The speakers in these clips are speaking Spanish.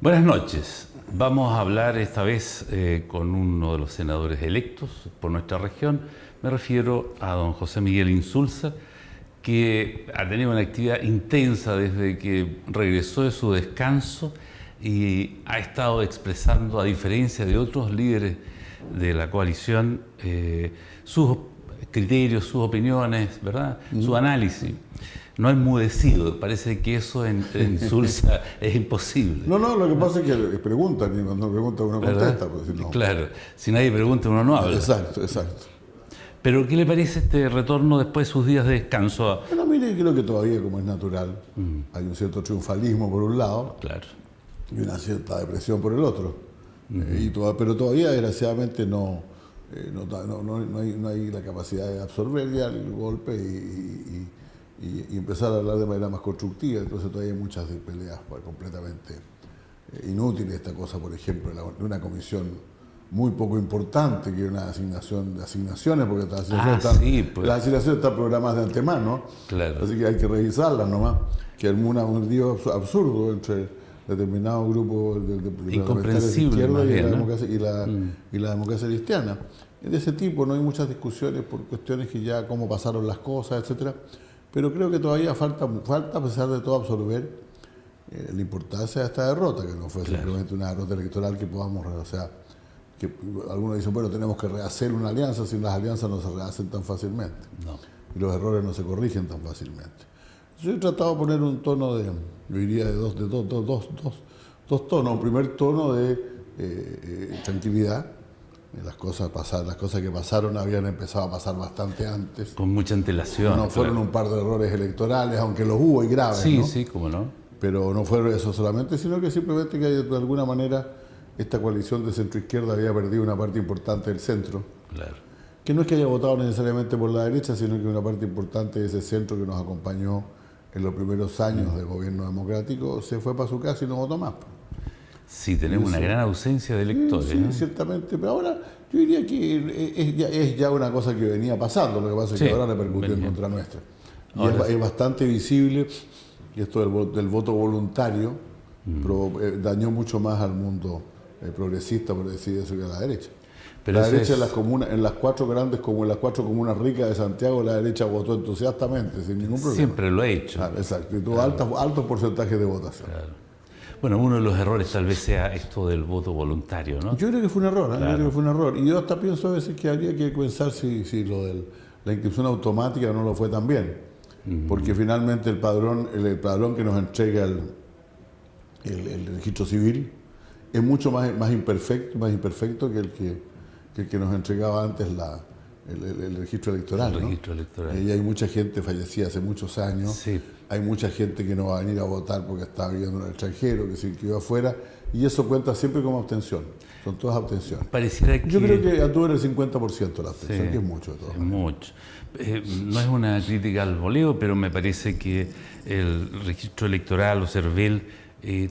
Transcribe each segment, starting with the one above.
Buenas noches. Vamos a hablar esta vez con uno de los senadores electos por nuestra región. Me refiero a don José Miguel Insulza, que ha tenido una actividad intensa desde que regresó de su descanso y ha estado expresando, a diferencia de otros líderes de la coalición, sus criterios, sus opiniones, ¿verdad? Su análisis. No ha enmudecido, parece que eso entre Insulza es imposible. No, lo que pasa es que preguntan y cuando preguntan uno contesta. Pues, si no. Claro, si nadie pregunta uno no habla. Exacto. Pero ¿qué le parece este retorno después de sus días de descanso? Bueno, mire, creo que todavía, como es natural, hay un cierto triunfalismo por un lado, claro, y una cierta depresión por el otro. Pero todavía, desgraciadamente, no hay la capacidad de absorber ya el golpe y empezar a hablar de manera más constructiva. Entonces todavía hay muchas peleas completamente inútiles. Esta cosa, por ejemplo, de una comisión muy poco importante, que es una asignación de asignaciones, porque las asignaciones están programadas de antemano, claro. Así que hay que revisarlas nomás, que es un lío absurdo entre determinados grupos de incomprensible de izquierda y la democracia cristiana. De ese tipo no hay muchas discusiones por cuestiones que ya cómo pasaron las cosas, etcétera. Pero creo que todavía falta, a pesar de todo, absorber la importancia de esta derrota, que no fue simplemente una derrota electoral que podamos, que algunos dicen, bueno, tenemos que rehacer una alianza, si las alianzas no se rehacen tan fácilmente. No. Y los errores no se corrigen tan fácilmente. Yo he tratado de poner un tono yo diría de dos tonos. Un primer tono de tranquilidad. Las cosas que pasaron habían empezado a pasar bastante antes. Con mucha antelación. No fueron un par de errores electorales, aunque los hubo y graves. Sí, ¿no? sí, cómo no. Pero no fue eso solamente, sino que simplemente que de alguna manera esta coalición de centro-izquierda había perdido una parte importante del centro. Claro. Que no es que haya votado necesariamente por la derecha, sino que una parte importante de ese centro que nos acompañó en los primeros años del gobierno democrático se fue para su casa y no votó más. Sí, tenemos una gran ausencia de electores. Sí, ciertamente, pero ahora yo diría que es ya una cosa que venía pasando, lo que pasa es que ahora repercutió en contra nuestra. Y es bastante visible, y esto del voto voluntario dañó mucho más al mundo progresista, por decir eso, que a la derecha. Pero la derecha en las cuatro comunas ricas de Santiago, la derecha votó entusiastamente, sin ningún problema. Siempre lo ha hecho. Claro, exacto, y tuvo altos porcentajes de votación. Claro. Bueno, uno de los errores tal vez sea esto del voto voluntario, ¿no? Yo creo que fue un error, Yo creo que fue un error. Y yo hasta pienso a veces que habría que pensar si lo de la inscripción automática no lo fue tan bien. Porque finalmente el padrón que nos entrega el registro civil es mucho más imperfecto que el que nos entregaba antes el registro electoral. El registro electoral. Y hay mucha gente fallecida hace muchos años. Sí. Hay mucha gente que no va a venir a votar porque está viviendo en el extranjero, que se inscribió afuera, y eso cuenta siempre como abstención. Son todas abstenciones. Pareciera que... Yo creo que tuvo el 50% la abstención, que es mucho de todo. Es mucho. No es una crítica al voleo, pero me parece que el registro electoral o CERVEL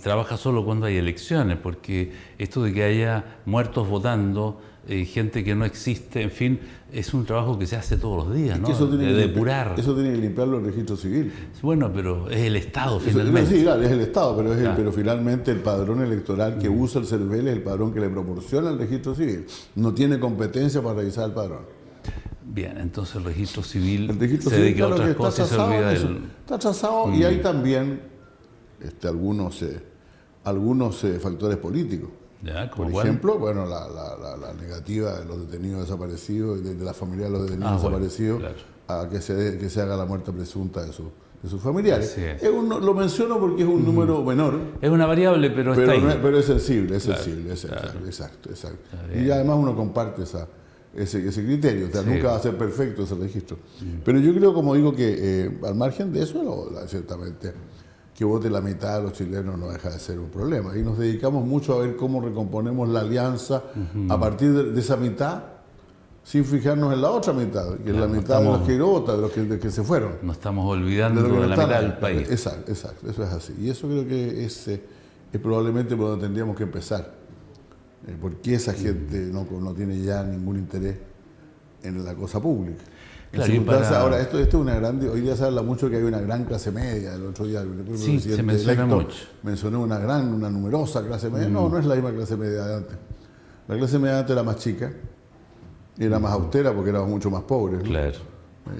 trabaja solo cuando hay elecciones, porque esto de que haya muertos votando, gente que no existe, en fin, es un trabajo que se hace todos los días, ¿no? De depurar. Eso tiene que limpiarlo el registro civil. Bueno, pero es el Estado finalmente. Sí, claro, es el Estado, pero finalmente el padrón electoral que usa el CERVEL es el padrón que le proporciona el registro civil. No tiene competencia para revisar el padrón. Bien, entonces el registro civil se dedica a otras cosas y se olvida del... Está trazado y hay también algunos factores políticos. Ya, por ejemplo, bueno, la negativa de los detenidos desaparecidos y de la familia de los detenidos desaparecidos, a que se haga la muerte presunta de sus familiares. Lo menciono porque es un número menor. Es una variable, pero está ahí. Pero es sensible, exacto. Y además uno comparte ese criterio, nunca va a ser perfecto ese registro. Pero yo creo, como digo, que al margen de eso, ciertamente, que vote la mitad de los chilenos no deja de ser un problema. Y nos dedicamos mucho a ver cómo recomponemos la alianza a partir de esa mitad, sin fijarnos en la otra mitad, que es la mitad de los que votan, de los que se fueron. No estamos olvidando de la mitad del país. Exacto, eso es así. Y eso creo que es probablemente por donde tendríamos que empezar. ¿Por qué esa gente no tiene ya ningún interés en la cosa pública? Claro, ahora, esto es una gran... Hoy día se habla mucho que hay una gran clase media. El otro día el se menciona mucho. Mencionó una numerosa clase media. No es la misma clase media de antes. La clase media de antes era más chica, era más austera porque éramos mucho más pobres, ¿no? Claro.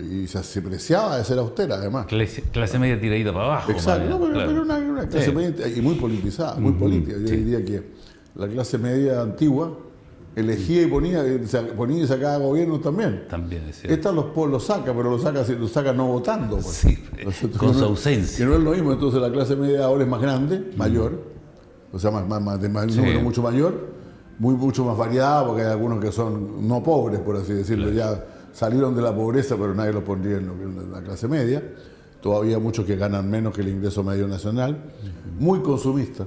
Y se preciaba de ser austera, además. Clase media tiradita para abajo. Exacto, pero una clase media y muy politizada, muy política. Yo diría que la clase media antigua elegía y ponía y sacaba gobiernos también. También es cierto. Esta los saca, pero los saca no votando. Pues. Sí, con su ausencia. Que no es lo mismo, entonces la clase media ahora es más grande, mayor, o sea, de número mucho mayor, mucho más variada, porque hay algunos que son no pobres, por así decirlo, ya salieron de la pobreza, pero nadie los pondría en la clase media. Todavía muchos que ganan menos que el ingreso medio nacional, muy consumistas,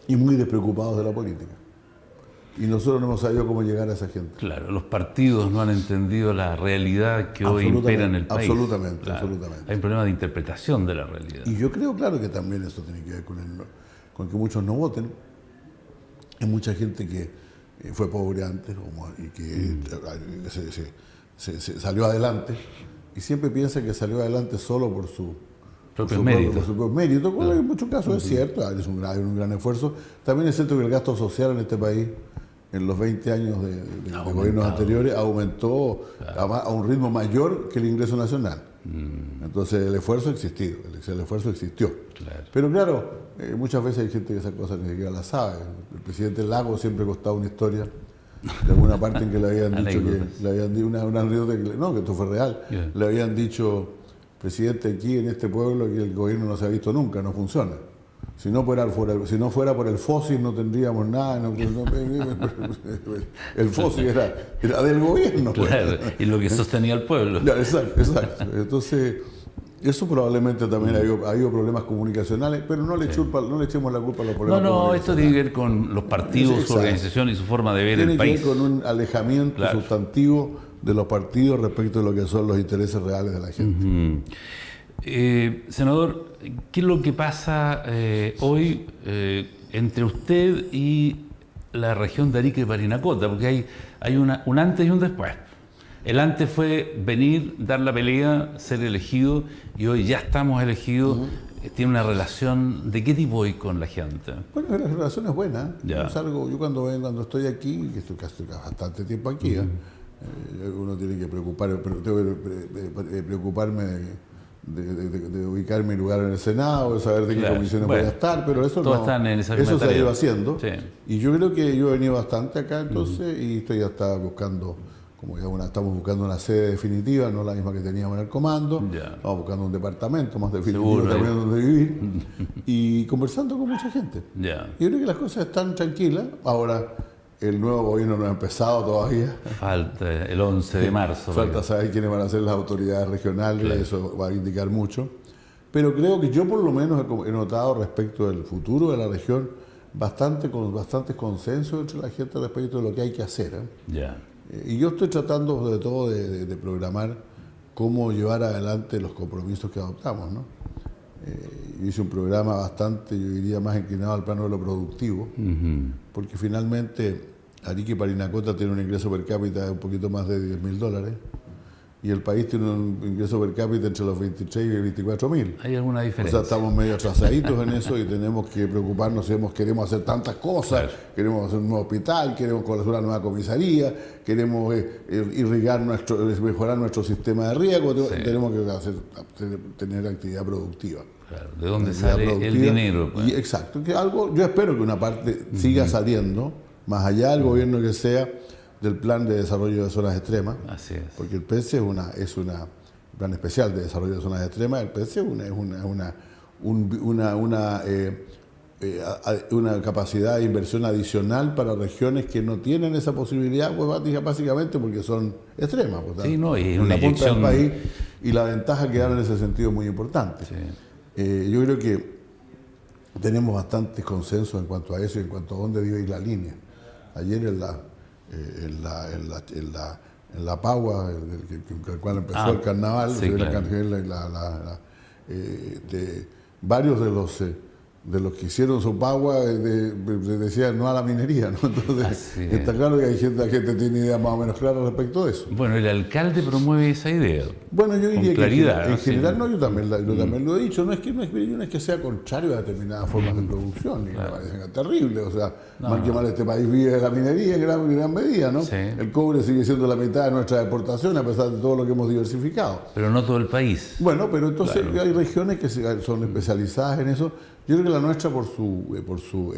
y muy despreocupados de la política. Y nosotros no hemos sabido cómo llegar a esa gente. Claro, los partidos no han entendido la realidad que hoy impera en el país. Absolutamente. Hay un problema de interpretación de la realidad. Y yo creo, claro, que también eso tiene que ver con que muchos no voten. Hay mucha gente que fue pobre antes y que se salió adelante y siempre piensa que salió adelante solo por su propio mérito, cual en muchos casos es cierto, hay un gran esfuerzo. También es cierto que el gasto social en este país, en los 20 años de gobiernos anteriores, aumentó a un ritmo mayor que el ingreso nacional. Entonces el esfuerzo existió. Claro. Pero claro, muchas veces hay gente que esas cosas ni siquiera las sabe. El presidente Lagos siempre costaba una historia de alguna parte en que le habían dicho una anécdota que esto fue real. Le habían dicho, presidente, aquí en este pueblo que el gobierno no se ha visto nunca, no funciona. Si no fuera por el FOSI no tendríamos nada. El FOSI era del gobierno. Claro, y lo que sostenía el pueblo. Exacto. Entonces, eso probablemente también ha habido problemas comunicacionales, pero no le echemos la culpa a los problemas. No, esto tiene que ver con los partidos, su organización y su forma de ver el país. Tiene que ver con un alejamiento sustantivo de los partidos respecto de lo que son los intereses reales de la gente. Senador, ¿qué es lo que pasa hoy entre usted y la región de Arica y Parinacota? Porque hay un antes y un después. El antes fue venir, dar la pelea, ser elegido, y hoy ya estamos elegidos. ¿Tiene una relación de qué tipo hoy con la gente? Bueno, la relación es buena. Yo cuando estoy aquí, que estoy bastante tiempo aquí, uno tiene que preocuparme de ubicar mi lugar en el Senado, de saber de qué comisiones voy a estar, pero eso se ha ido haciendo. Sí. Y yo creo que yo he venido bastante acá entonces y estoy hasta buscando, estamos buscando una sede definitiva, no la misma que teníamos en el comando, estamos buscando un departamento más definitivo también donde vivir y conversando con mucha gente. Yo creo que las cosas están tranquilas. Ahora, el nuevo gobierno no ha empezado todavía. Falta el 11 de marzo. Falta saber quiénes van a ser las autoridades regionales, eso va a indicar mucho. Pero creo que yo por lo menos he notado respecto del futuro de la región bastante consenso entre la gente respecto de lo que hay que hacer. Y yo estoy tratando sobre todo de programar cómo llevar adelante los compromisos que adoptamos, ¿no? Hice un programa bastante, yo diría, más inclinado al plano de lo productivo, porque finalmente Arica y Parinacota tienen un ingreso per cápita de un poquito más de $10.000 y el país tiene un ingreso per cápita entre los 23 y 24.000. ¿Hay alguna diferencia? O sea, estamos medio atrasaditos en eso y tenemos que preocuparnos. Queremos hacer tantas cosas, queremos hacer un nuevo hospital, queremos conocer una nueva comisaría, queremos mejorar nuestro sistema de riego, tenemos que tener actividad productiva. Claro, ¿de dónde sale el dinero? Pues. Exacto, yo espero que una parte siga saliendo, más allá del gobierno que sea, del plan de desarrollo de zonas extremas. Así es. Porque el PES es un plan especial de desarrollo de zonas extremas. El PES es una capacidad de inversión adicional para regiones que no tienen esa posibilidad, pues básicamente porque son extremas. Pues, y es una punta del país, y la ventaja que dan en ese sentido es muy importante. Yo creo que tenemos bastantes consensos en cuanto a eso y en cuanto a dónde debe ir la línea. Ayer en la Pagua, el cual empezó el carnaval, varios de los que hicieron Sopagua decían no a la minería, ¿no? Entonces está claro que la gente tiene ideas más o menos claras respecto de eso. Bueno, el alcalde promueve esa idea. Bueno, yo diría claridad, que en general no, yo también lo he dicho, no es que sea contrario a determinadas formas de producción, ni me parecen terribles, o sea, mal que mal este país vive de la minería en gran medida, ¿no? Sí. El cobre sigue siendo la mitad de nuestra exportación a pesar de todo lo que hemos diversificado. Pero no todo el país. Bueno, pero entonces hay regiones que son especializadas en eso. Yo creo que la nuestra, por su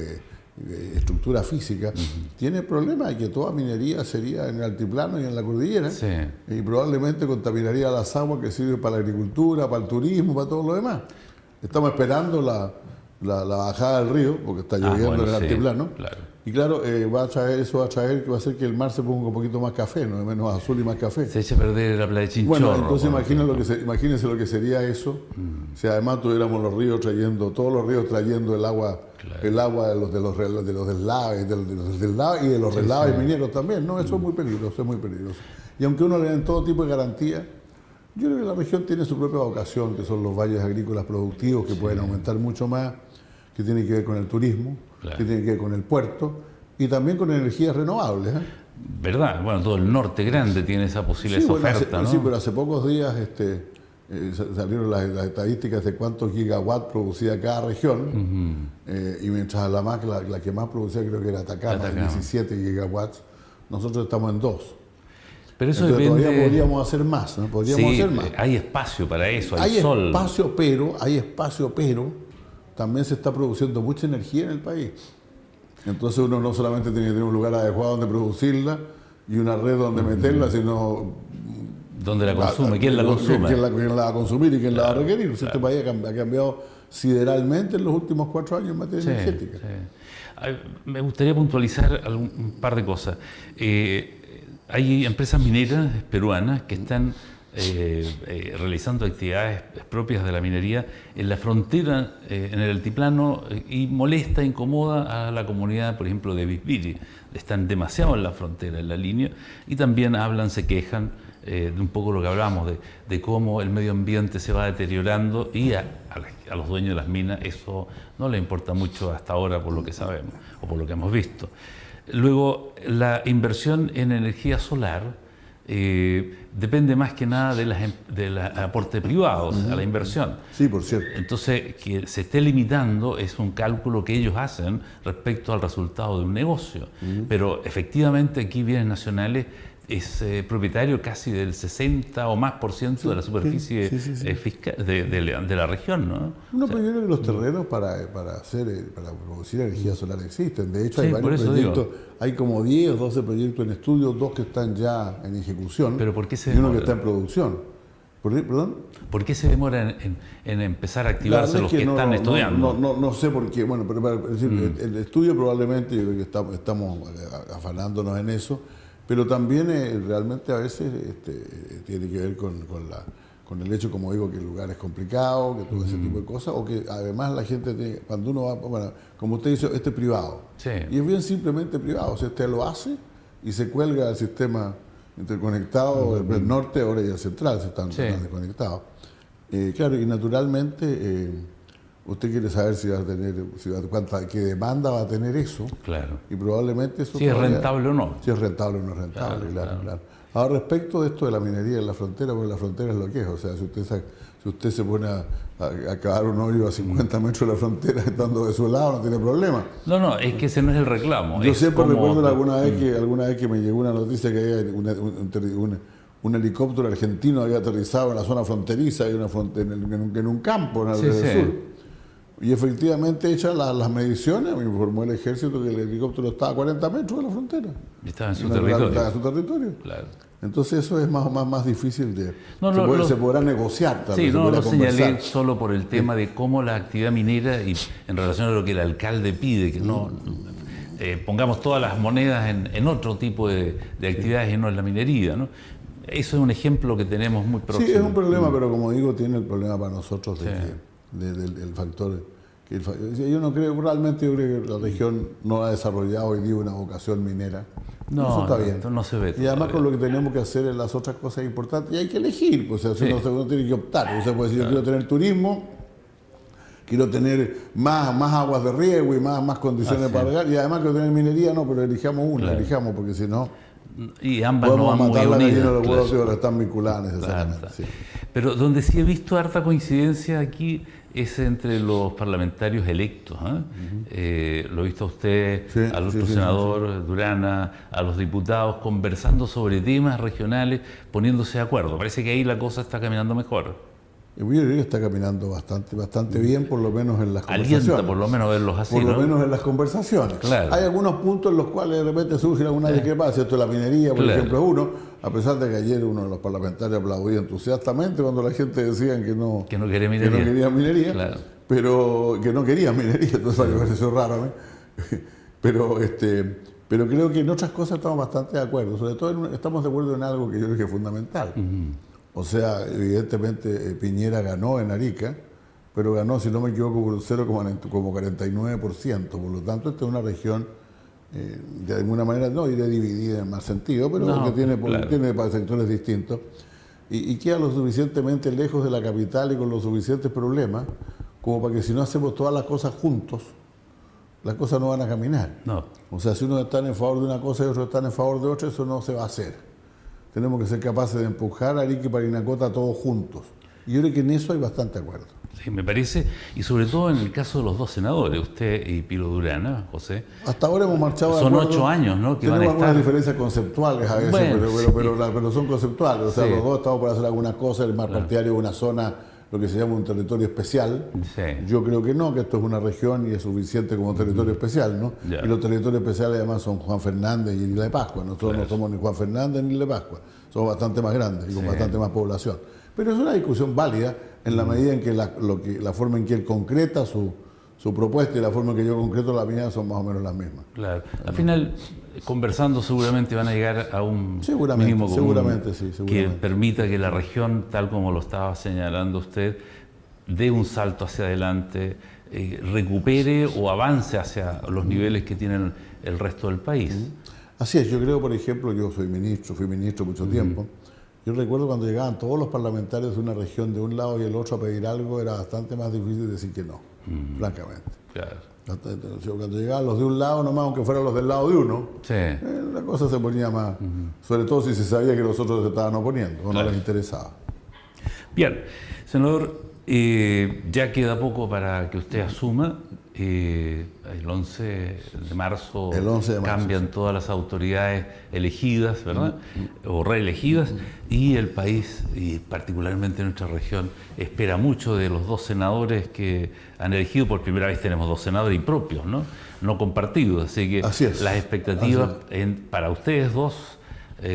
estructura física, tiene el problema de que toda minería sería en el altiplano y en la cordillera, y probablemente contaminaría las aguas que sirven para la agricultura, para el turismo, para todo lo demás. Estamos esperando la bajada del río, porque está lloviendo en el altiplano, y claro, va a traer que va a hacer que el mar se ponga un poquito más café, no menos azul y más café. Se echa a perder la playa de Chinchorro. Bueno, entonces imagínense lo que sería eso, si además tuviéramos todos los ríos trayendo el agua de los deslaves, y de los relaves mineros también, ¿no? Eso es muy peligroso, Y aunque uno le den todo tipo de garantías, yo creo que la región tiene su propia vocación, que son los valles agrícolas productivos, que pueden aumentar mucho más, que tiene que ver con el turismo, que tiene que ver con el puerto y también con energías renovables. ¿Verdad? Bueno, todo el norte grande tiene esa posible oferta, ¿no? Sí, pero hace pocos días salieron las estadísticas de cuántos gigawatts producía cada región, y mientras la que más producía creo que era Atacama, 17 gigawatts, nosotros estamos en 2. Pero eso entonces, depende... todavía podríamos hacer más, ¿no? Hacer más. Hay espacio para eso, hay sol. Hay espacio, pero también se está produciendo mucha energía en el país. Entonces uno no solamente tiene que tener un lugar adecuado donde producirla y una red donde meterla, sino... ¿Dónde la consume? ¿Quién la consume? ¿Quién la va a consumir y quién la va a requerir? Pues este país ha cambiado sideralmente en los últimos 4 años en materia energética. Me gustaría puntualizar un par de cosas. Hay empresas mineras peruanas que están realizando actividades propias de la minería en la frontera, en el altiplano, y incomoda a la comunidad, por ejemplo, de Bisbiri. Están demasiado en la frontera, en la línea, y también se quejan de un poco lo que hablamos, de cómo el medio ambiente se va deteriorando, y a los dueños de las minas eso no les importa mucho hasta ahora, por lo que sabemos, o por lo que hemos visto. Luego, la inversión en energía solar depende más que nada del aporte privado a la inversión. Sí, por cierto. Entonces, que se esté limitando es un cálculo que ellos hacen respecto al resultado de un negocio. Pero efectivamente aquí Bienes Nacionales es propietario casi del 60 o más por ciento de la superficie fiscal de la región, ¿no? No, pero yo creo que los terrenos para producir energía solar existen. De hecho, hay varios proyectos, hay como 10 o 12 proyectos en estudio, 2 que están ya en ejecución. ¿Pero por qué se demora? Y uno que está en producción. ¿Perdón? ¿Por qué se demora en empezar a activarse los que están estudiando? No sé por qué. Bueno, pero es decir, el estudio probablemente, yo creo que estamos afanándonos en eso. Pero también realmente a veces tiene que ver con el hecho, como digo, que el lugar es complicado, que todo ese tipo de cosas, o que además la gente tiene, cuando uno va, bueno, como usted dice, es privado. Y es bien simplemente privado, o sea, usted lo hace y se cuelga al sistema interconectado del norte, ahora y el central se están desconectados. Claro, y naturalmente... usted quiere saber qué demanda va a tener eso. Claro. Y probablemente eso... Si es rentable o no. Si es rentable o no es rentable, claro. Ahora, respecto de esto de la minería en la frontera, porque la frontera es lo que es. O sea, si usted se pone a cavar un hoyo a 50 metros de la frontera estando de su lado, no tiene problema. No, es que ese no es el reclamo. Yo siempre recuerdo alguna vez que me llegó una noticia que había un helicóptero argentino había aterrizado en la zona fronteriza, en un campo en el sur. Y efectivamente, hechas las mediciones, me informó el ejército que el helicóptero estaba a 40 metros de la frontera. Y estaba en su territorio. Estaba en su territorio. Claro. Entonces eso es más difícil de... se podrá negociar también. Sí, no lo señalé solo por el tema de cómo la actividad minera, y en relación a lo que el alcalde pide, que pongamos todas las monedas en otro tipo de actividades y no en la minería, ¿no? Eso es un ejemplo que tenemos muy próximo. Sí, es un problema, pero como digo, tiene el problema para nosotros del factor. Yo no creo, realmente yo creo que la región no ha desarrollado hoy día una vocación minera. Eso está bien. No se ve. Y además con lo que tenemos que hacer en las otras cosas importantes, y hay que elegir, pues, o sea, uno tiene que optar. O sea, pues, si yo quiero tener turismo, quiero tener más aguas de riego y más condiciones para regar, y además quiero tener minería, no, pero elijamos una, elijamos, porque si no... Y ambas no van muy unidas. Podemos matar la gallina de los huevos de oro, están vinculadas necesariamente. Claro. Sí. Pero donde sí he visto harta coincidencia aquí es entre los parlamentarios electos. Lo he visto a usted, sí, al otro senador Durana, a los diputados conversando sobre temas regionales, poniéndose de acuerdo. Parece que ahí la cosa está caminando mejor. Yo creo que está caminando bastante bien, por lo menos en las conversaciones. Alienta por lo menos verlos así, por lo ¿no? menos en las conversaciones. Claro. Hay algunos puntos en los cuales de repente surge alguna discrepancia. Esto de la minería, por ejemplo, es uno, a pesar de que ayer uno de los parlamentarios aplaudía entusiastamente cuando la gente decía que no quería minería, que no quería minería, claro, pero que no quería minería, entonces me pareció raro a mí. Pero creo que en otras cosas estamos bastante de acuerdo, sobre todo estamos de acuerdo en algo que yo creo que es fundamental. O sea, evidentemente Piñera ganó en Arica, pero ganó, si no me equivoco, por un 0,49%. Por lo tanto, esta es una región, de alguna manera, no diré dividida en más sentido, pero que tiene sectores distintos. Y queda lo suficientemente lejos de la capital y con los suficientes problemas como para que si no hacemos todas las cosas juntos, las cosas no van a caminar. No. O sea, si uno está en favor de una cosa y otros están en favor de otra, eso no se va a hacer. Tenemos que ser capaces de empujar a Arica y Parinacota todos juntos. Y yo creo que en eso hay bastante acuerdo. Sí, me parece, y sobre todo en el caso de los dos senadores, usted y Pilo Durana, José. Hasta ahora hemos marchado de Son acuerdo. 8 años, ¿no? Que tenemos van a estar... algunas diferencias conceptuales a veces, bueno, pero son conceptuales. O sea, los dos estamos por hacer algunas cosas, el más partidario de una zona, lo que se llama un territorio especial. Sí. Yo creo que no, que esto es una región y es suficiente como territorio especial, ¿no? Y los territorios especiales además son Juan Fernández y Isla de Pascua. Nosotros no somos ni Juan Fernández ni Isla de Pascua. Somos bastante más grandes y con bastante más población. Pero es una discusión válida en la medida en que la forma en que él concreta su propuesta y la forma en que yo concreto la mía son más o menos las mismas. Claro. Al final, conversando seguramente van a llegar a un mínimo común seguramente. Que permita que la región, tal como lo estaba señalando usted, dé un salto hacia adelante, recupere o avance hacia los niveles que tienen el resto del país. Así es, yo creo, por ejemplo, yo fui ministro mucho tiempo. Yo recuerdo cuando llegaban todos los parlamentarios de una región de un lado y el otro a pedir algo, era bastante más difícil decir que no, francamente. Claro. Cuando llegaban los de un lado nomás, aunque fueran los del lado de uno, la cosa se ponía más, sobre todo si se sabía que los otros se estaban oponiendo o no les interesaba. Bien, senador, ya queda poco para que usted asuma. El 11 de marzo cambian todas las autoridades elegidas, ¿verdad? O reelegidas, y el país, y particularmente nuestra región, espera mucho de los dos senadores que han elegido. Por primera vez tenemos dos senadores propios, no compartidos, así que las expectativas para ustedes dos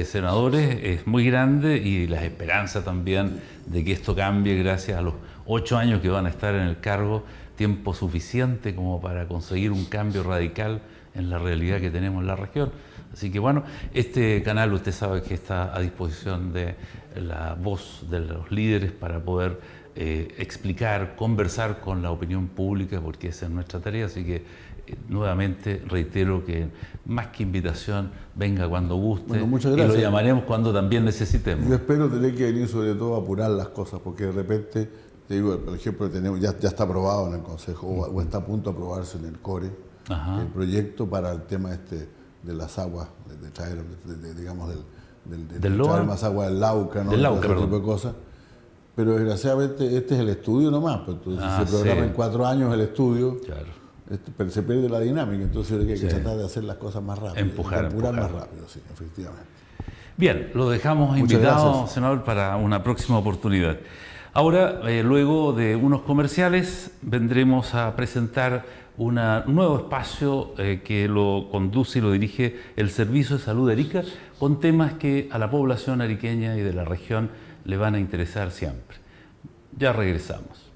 senadores es muy grande, y la esperanza también de que esto cambie gracias a los 8 años que van a estar en el cargo, tiempo suficiente como para conseguir un cambio radical en la realidad que tenemos en la región. Así que bueno, este canal usted sabe que está a disposición de la voz de los líderes para poder explicar, conversar con la opinión pública, porque esa es nuestra tarea. Así que nuevamente reitero que más que invitación, venga cuando guste, muchas gracias. Y lo llamaremos cuando también necesitemos. Yo espero tener que venir sobre todo a apurar las cosas, porque de repente, te digo, por ejemplo, ya está aprobado en el Consejo o está a punto de aprobarse en el CORE el proyecto para el tema de las aguas, de traer, digamos, de traer más agua del Lauca, ¿no? Del Lauca, ese tipo de cosas. Pero desgraciadamente este es el estudio nomás, pues, entonces se programa en 4 años el estudio. Claro. Pero se pierde la dinámica, entonces hay que tratar de hacer las cosas más rápido, empujar más rápido, sí, efectivamente. Bien, lo dejamos invitado, senador, para una próxima oportunidad. Ahora, luego de unos comerciales, vendremos a presentar un nuevo espacio que lo conduce y lo dirige el Servicio de Salud de Arica, con temas que a la población ariqueña y de la región le van a interesar siempre. Ya regresamos.